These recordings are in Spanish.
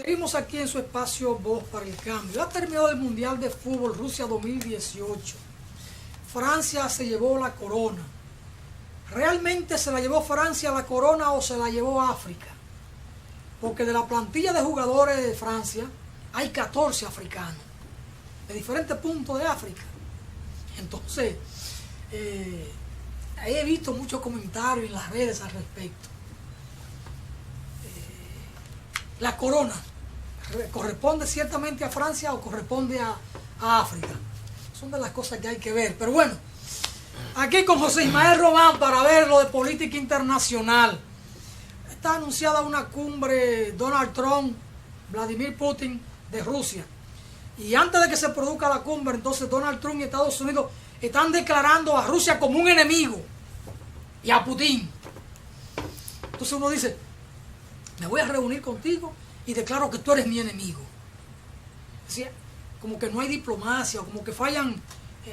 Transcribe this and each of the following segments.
Seguimos aquí en su espacio Voz para el Cambio. Ya terminó el Mundial de Fútbol Rusia 2018. Francia se llevó la corona. ¿Realmente se la llevó Francia la corona o se la llevó África? Porque de la plantilla de jugadores de Francia hay 14 africanos, de diferentes puntos de África. Entonces, he visto muchos comentarios en las redes al respecto. La corona, ¿corresponde ciertamente a Francia o corresponde a África? Son de las cosas que hay que ver. Pero bueno, aquí con José Ismael Román para ver lo de política internacional. Está anunciada una cumbre Donald Trump, Vladimir Putin de Rusia. Y antes de que se produzca la cumbre, entonces Donald Trump y Estados Unidos están declarando a Rusia como un enemigo y a Putin. Entonces uno dice, me voy a reunir contigo y declaro que tú eres mi enemigo. Es decir, como que no hay diplomacia, como que fallan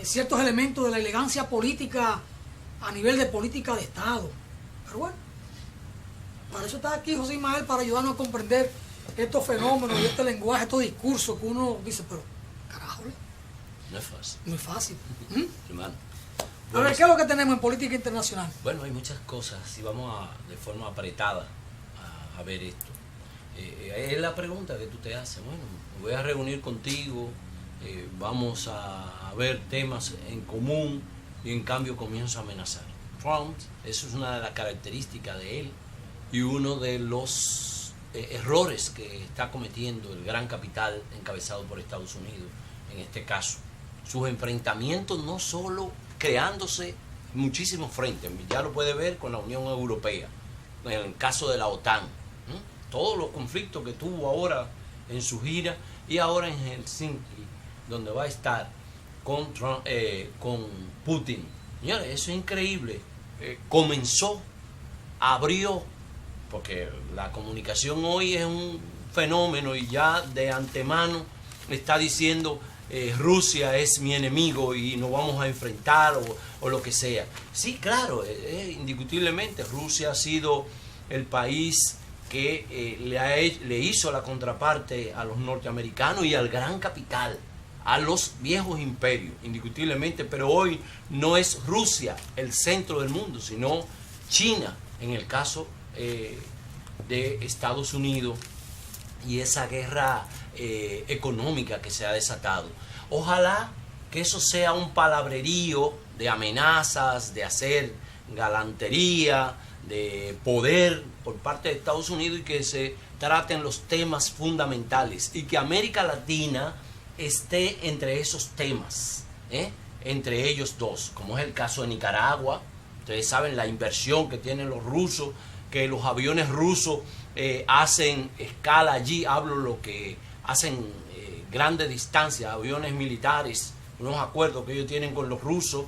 ciertos elementos de la elegancia política a nivel de política de Estado. Pero bueno, para eso está aquí José Ismael, para ayudarnos a comprender estos fenómenos y este lenguaje, estos discursos que uno dice, pero carajo, no es fácil. No es fácil. Hermano. A ver, ¿qué es lo que tenemos en política internacional? Bueno, hay muchas cosas y vamos de forma apretada a ver esto. Es la pregunta que tú te haces. Bueno, me voy a reunir contigo, vamos a ver temas en común y en cambio comienzo a amenazar. Trump, eso es una de las características de él y uno de los errores que está cometiendo el gran capital encabezado por Estados Unidos en este caso. Sus enfrentamientos no solo creándose muchísimos frentes, ya lo puede ver con la Unión Europea, en el caso de la OTAN, todos los conflictos que tuvo ahora en su gira y ahora en Helsinki, donde va a estar con Putin. Señores, eso es increíble. Comenzó, abrió, porque la comunicación hoy es un fenómeno y ya de antemano está diciendo Rusia es mi enemigo y nos vamos a enfrentar o lo que sea. Sí, claro, indiscutiblemente Rusia ha sido el país que le hizo la contraparte a los norteamericanos y al gran capital, a los viejos imperios, indiscutiblemente, pero hoy no es Rusia el centro del mundo, sino China, en el caso de Estados Unidos y esa guerra económica que se ha desatado. Ojalá que eso sea un palabrerío de amenazas, de hacer galantería, de poder por parte de Estados Unidos y que se traten los temas fundamentales y que América Latina esté entre esos temas, entre ellos dos, como es el caso de Nicaragua. Ustedes saben la inversión que tienen los rusos, que los aviones rusos hacen escala allí, hablo lo que hacen grandes distancias, aviones militares, unos acuerdos que ellos tienen con los rusos,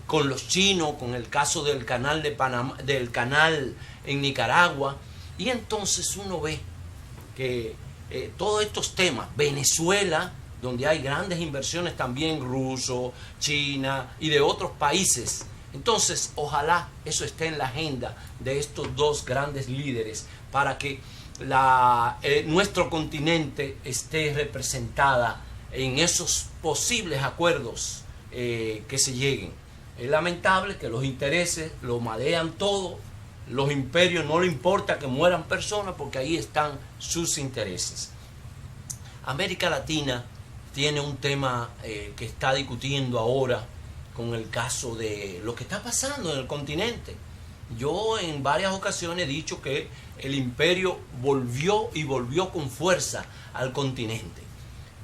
con los chinos, con el caso del canal de Panamá, del canal en Nicaragua, y entonces uno ve que todos estos temas, Venezuela, donde hay grandes inversiones también ruso, China y de otros países. Entonces, ojalá eso esté en la agenda de estos dos grandes líderes para que nuestro continente esté representada en esos posibles acuerdos que se lleguen. Es lamentable que los intereses lo madean todo, los imperios no le importa que mueran personas porque ahí están sus intereses. América Latina tiene un tema que está discutiendo ahora con el caso de lo que está pasando en el continente. Yo en varias ocasiones he dicho que el imperio volvió con fuerza al continente.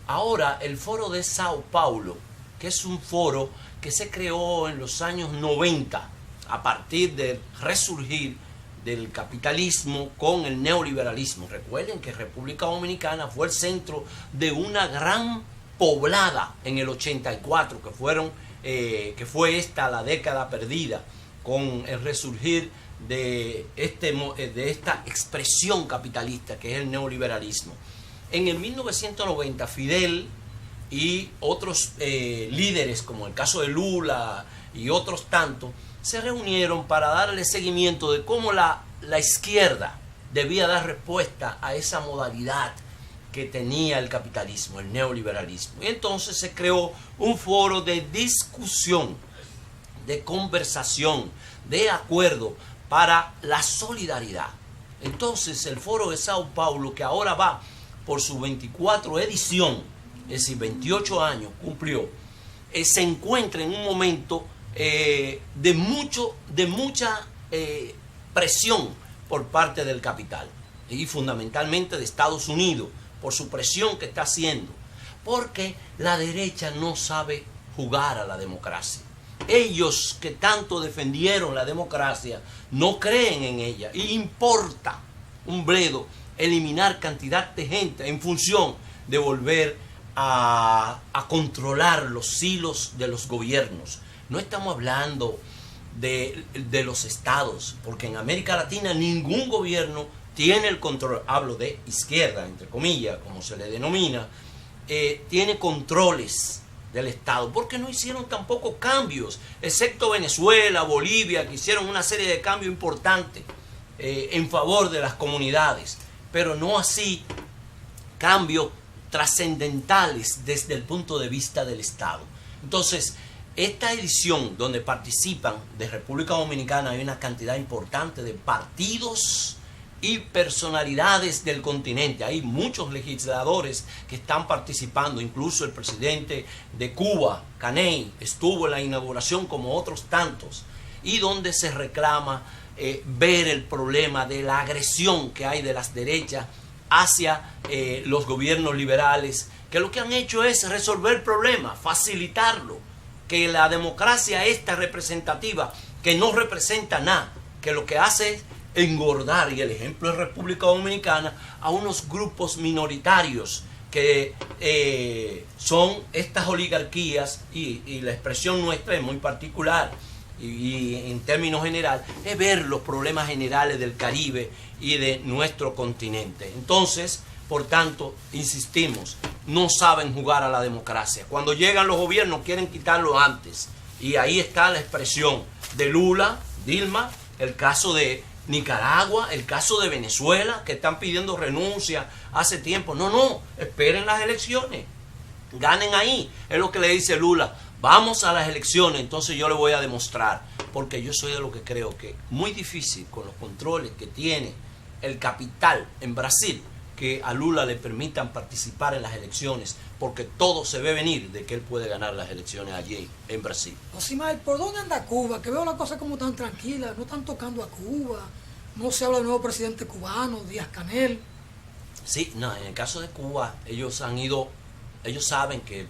Ahora el foro de Sao Paulo, que es un foro que se creó en los años 90 a partir del resurgir del capitalismo con el neoliberalismo. Recuerden que República Dominicana fue el centro de una gran poblada en el 84, que fue esta la década perdida con el resurgir de esta expresión capitalista que es el neoliberalismo. En el 1990 Fidel y otros líderes, como el caso de Lula y otros tantos, se reunieron para darle seguimiento de cómo la izquierda debía dar respuesta a esa modalidad que tenía el capitalismo, el neoliberalismo. Y entonces se creó un foro de discusión, de conversación, de acuerdo para la solidaridad. Entonces el foro de Sao Paulo, que ahora va por su 24 edición, es decir, 28 años cumplió, se encuentra en un momento de mucha presión por parte del capital y fundamentalmente de Estados Unidos por su presión que está haciendo, porque la derecha no sabe jugar a la democracia. Ellos que tanto defendieron la democracia no creen en ella y importa un bledo eliminar cantidad de gente en función de volver a controlar los hilos de los gobiernos. No estamos hablando de los estados, porque en América Latina ningún gobierno tiene el control, hablo de izquierda, entre comillas, como se le denomina, tiene controles del Estado, porque no hicieron tampoco cambios, excepto Venezuela, Bolivia, que hicieron una serie de cambios importantes en favor de las comunidades, pero no así cambios trascendentales desde el punto de vista del Estado. Entonces, esta edición donde participan de República Dominicana hay una cantidad importante de partidos y personalidades del continente. Hay muchos legisladores que están participando, incluso el presidente de Cuba, Caney, estuvo en la inauguración como otros tantos, y donde se reclama ver el problema de la agresión que hay de las derechas hacia los gobiernos liberales, que lo que han hecho es resolver el problema, facilitarlo, que la democracia esta representativa, que no representa nada, que lo que hace es engordar, y el ejemplo es República Dominicana, a unos grupos minoritarios que son estas oligarquías, y la expresión nuestra es muy particular, y en términos generales, es ver los problemas generales del Caribe y de nuestro continente. Entonces, por tanto, insistimos, no saben jugar a la democracia. Cuando llegan los gobiernos quieren quitarlo antes. Y ahí está la expresión de Lula, Dilma, el caso de Nicaragua, el caso de Venezuela, que están pidiendo renuncia hace tiempo. No, esperen las elecciones, ganen ahí. Es lo que le dice Lula, vamos a las elecciones, entonces yo le voy a demostrar. Porque yo soy de lo que creo que muy difícil con los controles que tiene el capital en Brasil, que a Lula le permitan participar en las elecciones, porque todo se ve venir de que él puede ganar las elecciones allí en Brasil. Josimael, ¿por dónde anda Cuba? Que veo la cosa como tan tranquila, no están tocando a Cuba, no se habla del nuevo presidente cubano, Díaz-Canel. Sí, no, en el caso de Cuba, ellos saben que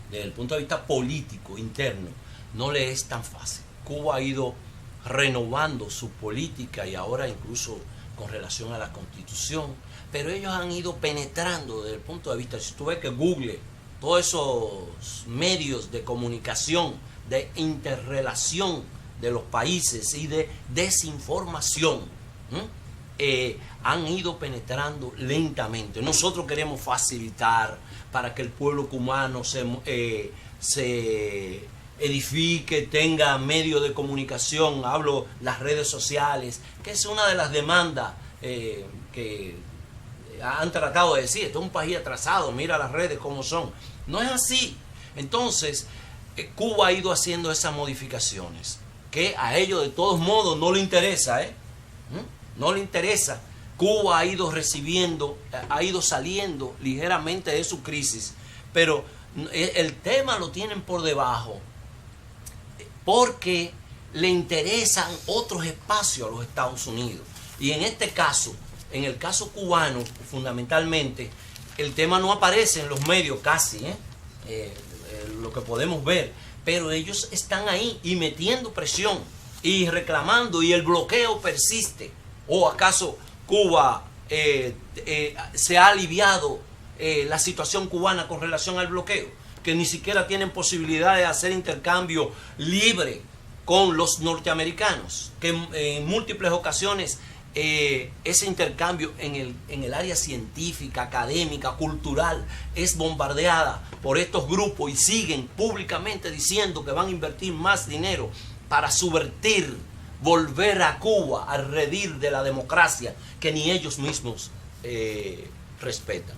desde el punto de vista político interno, no le es tan fácil. Cuba ha ido renovando su política y ahora incluso con relación a la Constitución, pero ellos han ido penetrando desde el punto de vista, si tú ves que Google, todos esos medios de comunicación, de interrelación de los países y de desinformación, han ido penetrando lentamente. Nosotros queremos facilitar para que el pueblo cubano se edifique, tenga medios de comunicación, hablo las redes sociales, que es una de las demandas que han tratado de decir, esto es un país atrasado, mira las redes cómo son. No es así. Entonces, Cuba ha ido haciendo esas modificaciones, que a ellos de todos modos no le interesa, no le interesa. Cuba ha ido recibiendo, ha ido saliendo ligeramente de su crisis, pero el tema lo tienen por debajo, porque le interesan otros espacios a los Estados Unidos. Y en este caso, en el caso cubano, fundamentalmente, el tema no aparece en los medios casi, lo que podemos ver, pero ellos están ahí y metiendo presión y reclamando, y el bloqueo persiste. ¿O acaso Cuba se ha aliviado la situación cubana con relación al bloqueo? Que ni siquiera tienen posibilidad de hacer intercambio libre con los norteamericanos, que en múltiples ocasiones ese intercambio en el área científica, académica, cultural, es bombardeada por estos grupos, y siguen públicamente diciendo que van a invertir más dinero para subvertir, volver a Cuba al redil de la democracia, que ni ellos mismos respetan.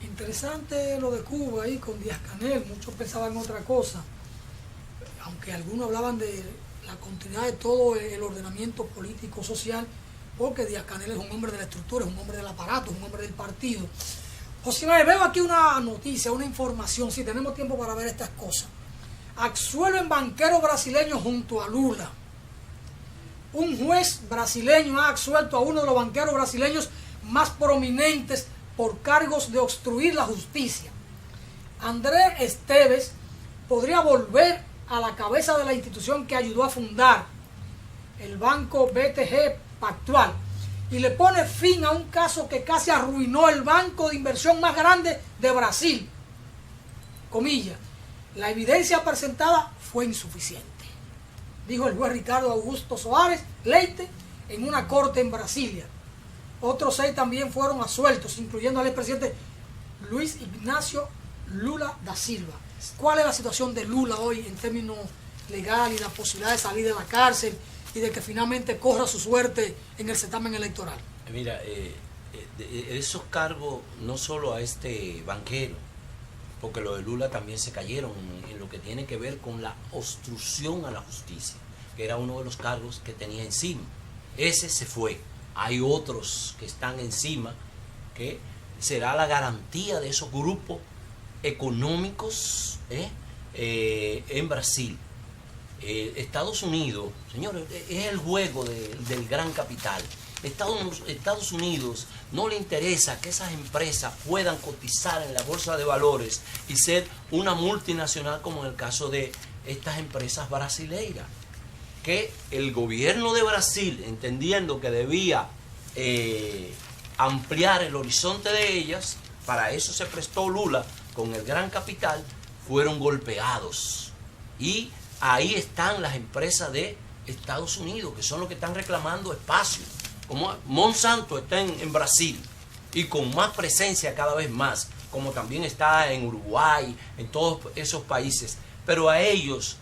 Interesante lo de Cuba ahí con Díaz-Canel, muchos pensaban otra cosa, aunque algunos hablaban de la continuidad de todo el ordenamiento político social, porque Díaz-Canel es un hombre de la estructura, es un hombre del aparato, es un hombre del partido. José Manuel, veo aquí una noticia, una información, si tenemos tiempo para ver estas cosas. Absuelven banquero brasileño junto a Lula. Un juez brasileño ha absuelto a uno de los banqueros brasileños más prominentes por cargos de obstruir la justicia. Andrés Esteves podría volver a la cabeza de la institución que ayudó a fundar el banco BTG Pactual y le pone fin a un caso que casi arruinó el banco de inversión más grande de Brasil. Comillas, la evidencia presentada fue insuficiente, dijo el juez Ricardo Augusto Soares Leite en una corte en Brasilia. Otros 6 también fueron absueltos, incluyendo al expresidente Luis Ignacio Lula da Silva. ¿Cuál es la situación de Lula hoy en términos legales y la posibilidad de salir de la cárcel y de que finalmente corra su suerte en el certamen electoral? Mira, esos cargos, no solo a este banquero, porque lo de Lula también se cayeron en lo que tiene que ver con la obstrucción a la justicia, que era uno de los cargos que tenía encima. Ese se fue. Hay otros que están encima, que será la garantía de esos grupos económicos en Brasil. Estados Unidos, señores, es el juego del gran capital. Estados Unidos no le interesa que esas empresas puedan cotizar en la bolsa de valores y ser una multinacional como en el caso de estas empresas brasileiras, que el gobierno de Brasil, entendiendo que debía ampliar el horizonte de ellas, para eso se prestó Lula con el gran capital, fueron golpeados. Y ahí están las empresas de Estados Unidos, que son los que están reclamando espacio. Como Monsanto está en Brasil y con más presencia cada vez más, como también está en Uruguay, en todos esos países. Pero a ellos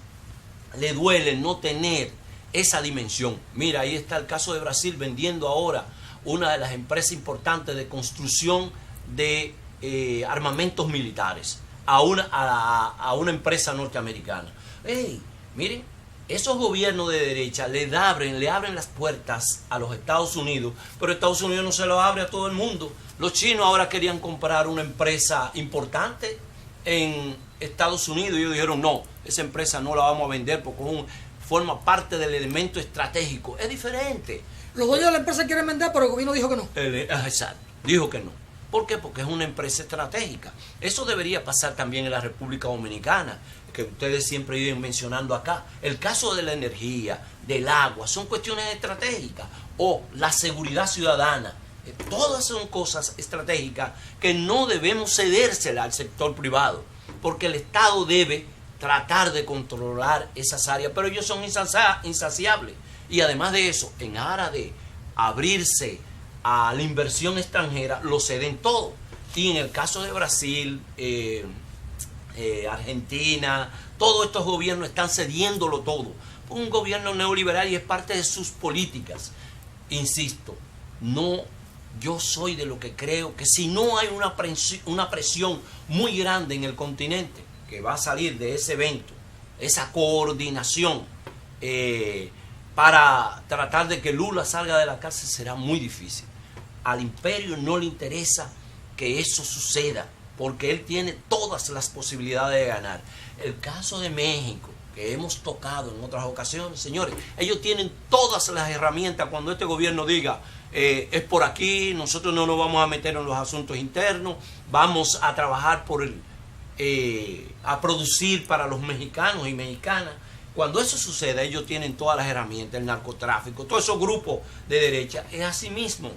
le duele no tener esa dimensión. Mira, ahí está el caso de Brasil vendiendo ahora una de las empresas importantes de construcción de armamentos militares a una empresa norteamericana. Hey, miren, esos gobiernos de derecha le abren las puertas a los Estados Unidos, pero Estados Unidos no se lo abre a todo el mundo. Los chinos ahora querían comprar una empresa importante en Estados Unidos y ellos dijeron, no, esa empresa no la vamos a vender porque forma parte del elemento estratégico. Es diferente. Los dueños de la empresa quieren vender, pero el gobierno dijo que no. Exacto, dijo que no. ¿Por qué? Porque es una empresa estratégica. Eso debería pasar también en la República Dominicana, que ustedes siempre viven mencionando acá. El caso de la energía, del agua, son cuestiones estratégicas. O la seguridad ciudadana. Todas son cosas estratégicas que no debemos cedérselas al sector privado, porque el Estado debe tratar de controlar esas áreas, pero ellos son insaciables. Y además de eso, en aras de abrirse a la inversión extranjera, lo ceden todo. Y en el caso de Brasil, Argentina, todos estos gobiernos están cediéndolo todo. Un gobierno neoliberal y es parte de sus políticas. Insisto, yo soy de lo que creo que si no hay una presión muy grande en el continente que va a salir de ese evento, esa coordinación para tratar de que Lula salga de la cárcel, será muy difícil. Al imperio no le interesa que eso suceda, porque él tiene todas las posibilidades de ganar. El caso de México, que hemos tocado en otras ocasiones, señores, ellos tienen todas las herramientas cuando este gobierno diga, es por aquí, nosotros no nos vamos a meter en los asuntos internos, vamos a trabajar a producir para los mexicanos y mexicanas. Cuando eso suceda, ellos tienen todas las herramientas, el narcotráfico, todos esos grupos de derecha. Es así mismo.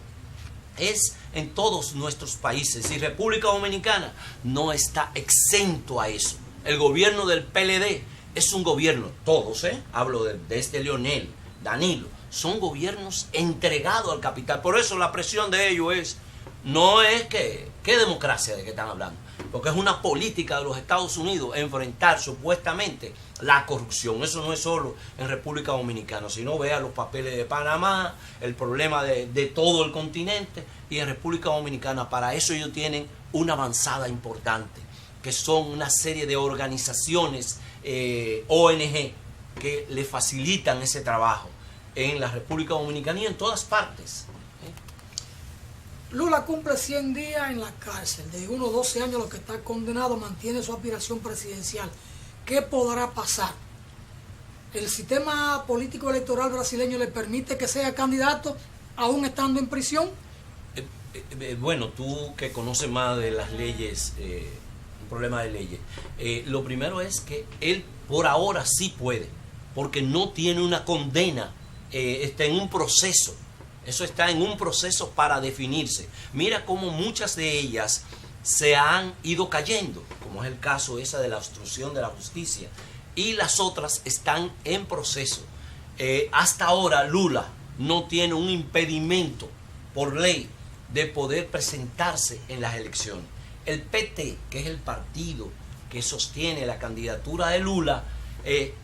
Es en todos nuestros países. Y República Dominicana no está exento a eso. El gobierno del PLD es un gobierno, todos, hablo desde Leonel, Danilo, son gobiernos entregados al capital. Por eso la presión de ellos es no es que, ¿qué democracia de qué están hablando? Porque es una política de los Estados Unidos enfrentar supuestamente la corrupción. Eso no es solo en República Dominicana, sino vea los papeles de Panamá, el problema de todo el continente, y en República Dominicana para eso ellos tienen una avanzada importante, que son una serie de organizaciones, ONG, que le facilitan ese trabajo en la República Dominicana y en todas partes. Lula cumple 100 días en la cárcel, de 1 a 12 años lo que está condenado, mantiene su aspiración presidencial. ¿Qué podrá pasar? ¿El sistema político electoral brasileño le permite que sea candidato aún estando en prisión? Bueno, tú que conoces más de las leyes, un problema de leyes, lo primero es que él por ahora sí puede, porque no tiene una condena, está en un proceso. Eso está en un proceso para definirse. Mira cómo muchas de ellas se han ido cayendo, como es el caso esa de la obstrucción de la justicia, y las otras están en proceso. Hasta ahora Lula no tiene un impedimento por ley de poder presentarse en las elecciones. El PT, que es el partido que sostiene la candidatura de Lula,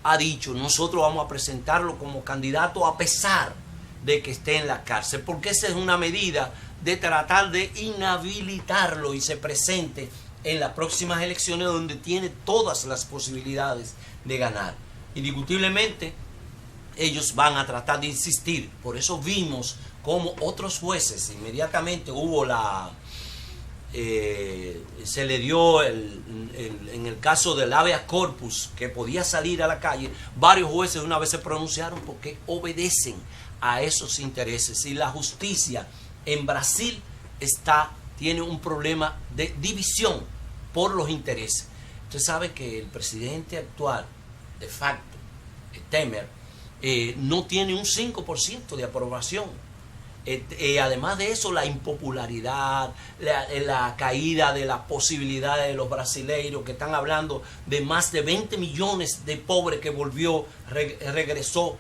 ha dicho: nosotros vamos a presentarlo como candidato a pesar de que esté en la cárcel, porque esa es una medida de tratar de inhabilitarlo y se presente en las próximas elecciones, donde tiene todas las posibilidades de ganar. Indiscutiblemente ellos van a tratar de insistir. Por eso vimos como otros jueces inmediatamente hubo se le dio en el caso del habeas corpus, que podía salir a la calle, varios jueces una vez se pronunciaron porque obedecen a esos intereses. Y la justicia en Brasil tiene un problema de división por los intereses. Usted sabe que el presidente actual, de facto, Temer, no tiene un 5% de aprobación. Además de eso, la impopularidad, la caída de las posibilidades de los brasileiros, que están hablando de más de 20 millones de pobres que regresó,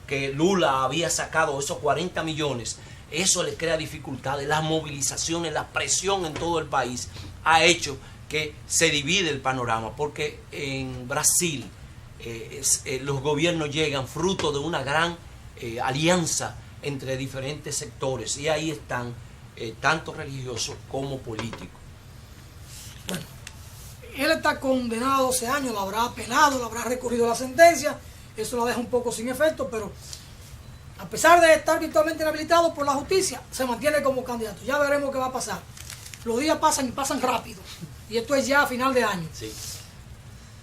que Lula había sacado esos 40 millones, eso le crea dificultades. Las movilizaciones, la presión en todo el país ha hecho que se divide el panorama, porque en Brasil los gobiernos llegan fruto de una gran alianza entre diferentes sectores, y ahí están tanto religiosos como políticos. Bueno, él está condenado a 12 años, lo habrá apelado, lo habrá recurrido a la sentencia. Eso lo deja un poco sin efecto, pero a pesar de estar virtualmente inhabilitado por la justicia, se mantiene como candidato. Ya veremos qué va a pasar. Los días pasan y pasan rápido, y esto es ya a final de año. Sí.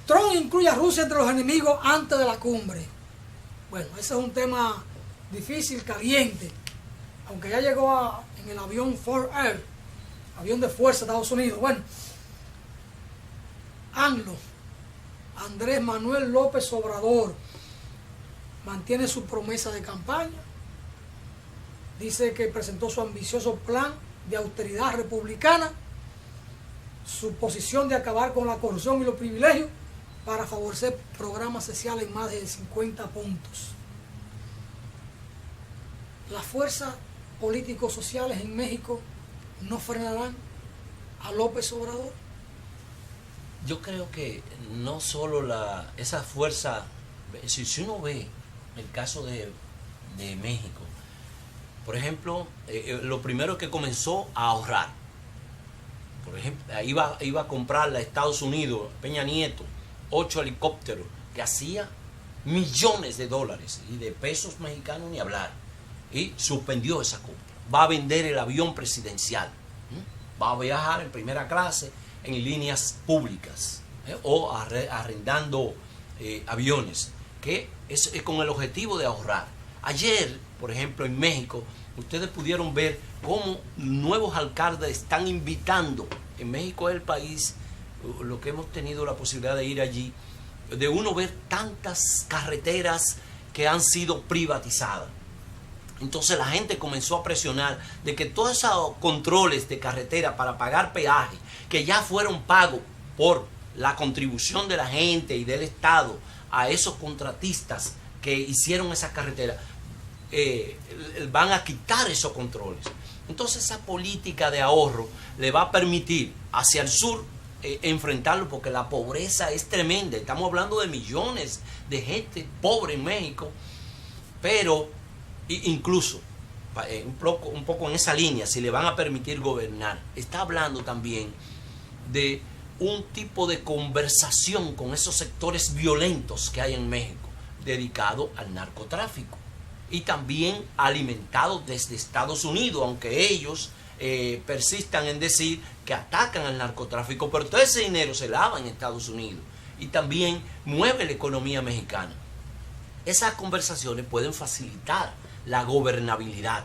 Trump incluye a Rusia entre los enemigos antes de la cumbre. Bueno, ese es un tema difícil, caliente, aunque ya llegó en el avión Ford Air, avión de fuerza de Estados Unidos. Bueno, AMLO, Andrés Manuel López Obrador, mantiene su promesa de campaña. Dice que presentó su ambicioso plan de austeridad republicana, su posición de acabar con la corrupción y los privilegios para favorecer programas sociales en más de 50 puntos. Las fuerzas políticos sociales en México no frenarán a López Obrador. Yo creo que no solo esa fuerza, si uno ve el caso de México, por ejemplo, lo primero que comenzó a ahorrar, por ejemplo, iba a comprarle a Estados Unidos, Peña Nieto, 8 helicópteros, que hacía millones de dólares, y de pesos mexicanos ni hablar, y suspendió esa compra. Va a vender el avión presidencial, va a viajar en primera clase en líneas públicas, o arrendando aviones, que es con el objetivo de ahorrar. Ayer, por ejemplo, en México, ustedes pudieron ver cómo nuevos alcaldes están invitando. En México es el país, lo que hemos tenido la posibilidad de ir allí, de uno ver tantas carreteras que han sido privatizadas. Entonces la gente comenzó a presionar de que todos esos controles de carretera para pagar peaje, que ya fueron pagos por la contribución de la gente y del Estado a esos contratistas que hicieron esas carreteras, van a quitar esos controles. Entonces esa política de ahorro le va a permitir hacia el sur enfrentarlo, porque la pobreza es tremenda. Estamos hablando de millones de gente pobre en México, pero incluso un poco en esa línea, si le van a permitir gobernar, está hablando también de un tipo de conversación con esos sectores violentos que hay en México, dedicado al narcotráfico y también alimentado desde Estados Unidos, aunque ellos persistan en decir que atacan al narcotráfico, pero todo ese dinero se lava en Estados Unidos y también mueve la economía mexicana. Esas conversaciones pueden facilitar la gobernabilidad,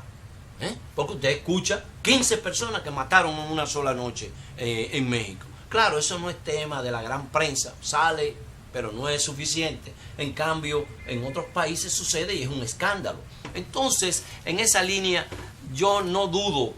porque usted escucha 15 personas que mataron en una sola noche en México. Claro, eso no es tema de la gran prensa, sale, pero no es suficiente. En cambio, en otros países sucede y es un escándalo. Entonces, en esa línea, yo no dudo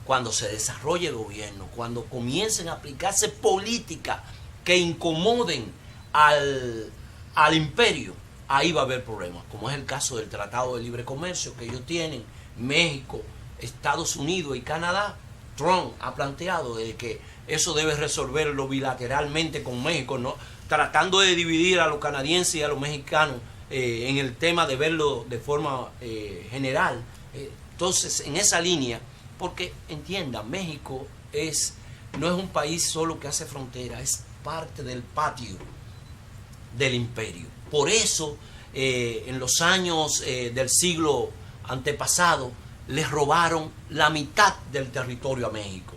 cuando se desarrolle el gobierno, cuando comiencen a aplicarse políticas que incomoden al imperio, ahí va a haber problemas, como es el caso del Tratado de Libre Comercio que ellos tienen, México, Estados Unidos y Canadá. Trump ha planteado de que eso debe resolverlo bilateralmente con México, ¿no? Tratando de dividir a los canadienses y a los mexicanos en el tema de verlo de forma general. Entonces, en esa línea, porque entiendan, México no es un país solo que hace frontera, es parte del patio del imperio. Por eso, en los años del siglo antepasado, les robaron la mitad del territorio a México,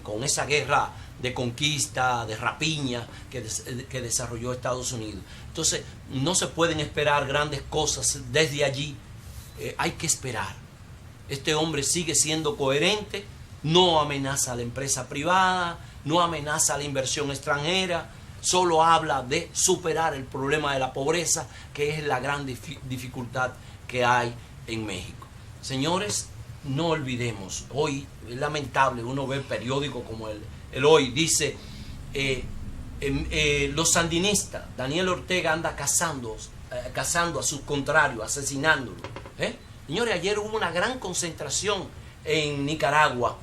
con esa guerra de conquista, de rapiña que desarrolló Estados Unidos. Entonces, no se pueden esperar grandes cosas desde allí. Hay que esperar. Este hombre sigue siendo coherente, no amenaza a la empresa privada, no amenaza a la inversión extranjera, solo habla de superar el problema de la pobreza, que es la gran dificultad que hay en México. Señores, no olvidemos, hoy es lamentable, uno ve periódicos como el Hoy, dice, los sandinistas, Daniel Ortega anda cazando a sus contrarios, asesinándolos. Señores, ayer hubo una gran concentración en Nicaragua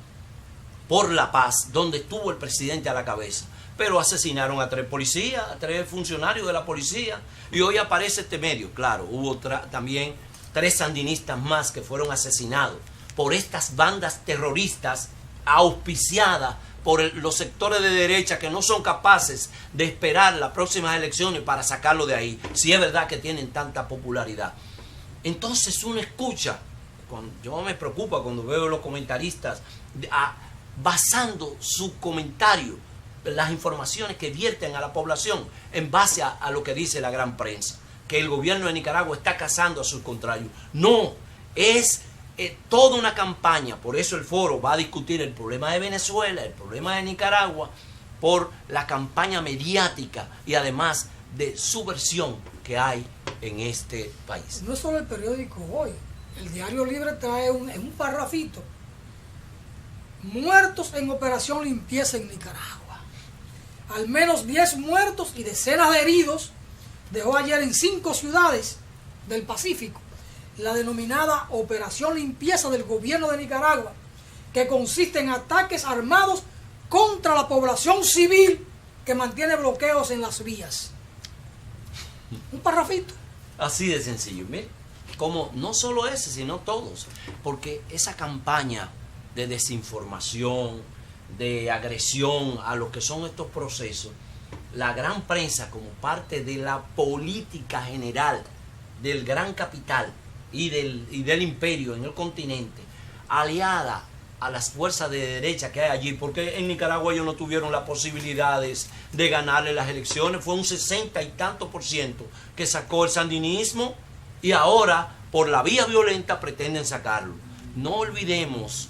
por la paz, donde estuvo el presidente a la cabeza, pero asesinaron a 3 policías, a 3 funcionarios de la policía, y hoy aparece este medio. Claro, hubo también 3 sandinistas más que fueron asesinados por estas bandas terroristas auspiciadas por los sectores de derecha que no son capaces de esperar las próximas elecciones para sacarlo de ahí, si es verdad que tienen tanta popularidad. Entonces uno escucha, yo me preocupa cuando veo a los comentaristas basando su comentario, las informaciones que vierten a la población en base a lo que dice la gran prensa, que el gobierno de Nicaragua está cazando a sus contrarios. No, es toda una campaña. Por eso el foro va a discutir el problema de Venezuela, el problema de Nicaragua, por la campaña mediática y además de subversión que hay en este país. No es solo el periódico Hoy, el Diario Libre trae en un parrafito: muertos en operación limpieza en Nicaragua. Al menos 10 muertos y decenas de heridos dejó ayer en 5 ciudades del Pacífico la denominada Operación Limpieza del gobierno de Nicaragua, que consiste en ataques armados contra la población civil que mantiene bloqueos en las vías. Un parrafito. Así de sencillo. Mire, como no solo ese, sino todos, porque esa campaña de desinformación, de agresión a lo que son estos procesos, la gran prensa, como parte de la política general del gran capital y del imperio en el continente, aliada a las fuerzas de derecha que hay allí, porque en Nicaragua ellos no tuvieron las posibilidades de ganarle las elecciones, fue un 60 y tanto % que sacó el sandinismo, y ahora por la vía violenta pretenden sacarlo. No olvidemos,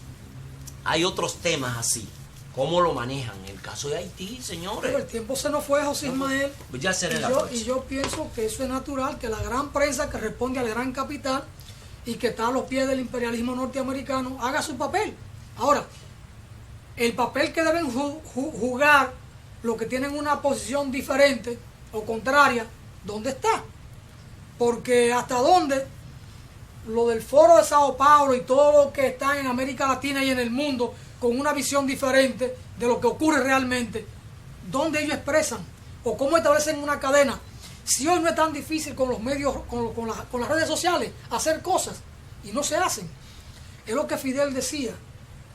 hay otros temas así. ¿Cómo lo manejan? El caso de Haití, señores. Pero el tiempo se nos fue, José Ismael. Ya será y yo pienso que eso es natural, que la gran prensa que responde al gran capital y que está a los pies del imperialismo norteamericano haga su papel. Ahora, el papel que deben jugar los que tienen una posición diferente o contraria, ¿dónde está? Porque hasta dónde lo del Foro de Sao Paulo y todo lo que está en América Latina y en el mundo con una visión diferente de lo que ocurre realmente, ¿dónde ellos expresan o cómo establecen una cadena? Si hoy no es tan difícil con los medios, con las redes sociales, hacer cosas y no se hacen. Es lo que Fidel decía.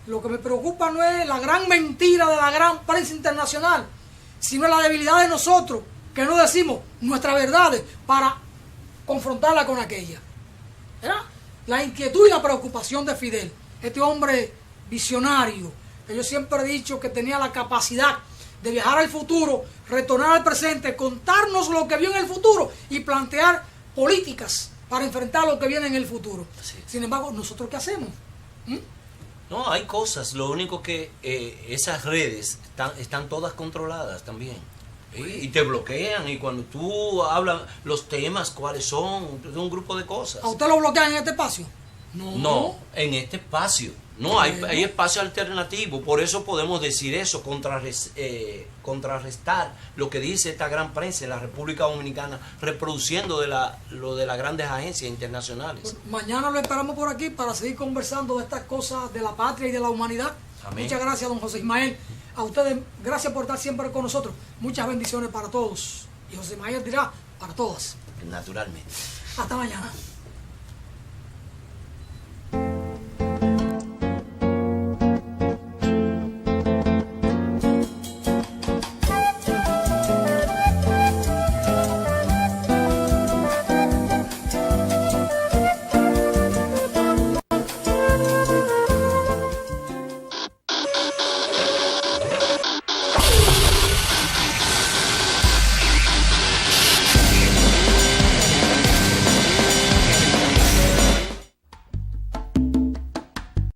Lo que me preocupa no es la gran mentira de la gran prensa internacional, sino la debilidad de nosotros, que no decimos nuestras verdades para confrontarla con aquella. ¿Era? La inquietud y la preocupación de Fidel, este hombre visionario, que yo siempre he dicho que tenía la capacidad de viajar al futuro, retornar al presente, contarnos lo que vio en el futuro y plantear políticas para enfrentar lo que viene en el futuro. Sí. Sin embargo, ¿nosotros qué hacemos? No, hay cosas, lo único que esas redes están todas controladas también. Y te bloquean, y cuando tú hablas los temas, cuáles son, un grupo de cosas. ¿A usted lo bloquean en este espacio? No, en este espacio. No, hay espacio alternativo, por eso podemos decir eso, contrarrestar lo que dice esta gran prensa en la República Dominicana, reproduciendo lo de las grandes agencias internacionales. Bueno, mañana lo esperamos por aquí para seguir conversando de estas cosas de la patria y de la humanidad. Amén. Muchas gracias, don José Ismael. A ustedes, gracias por estar siempre con nosotros. Muchas bendiciones para todos. Y José Ismael dirá, para todas. Naturalmente. Hasta mañana.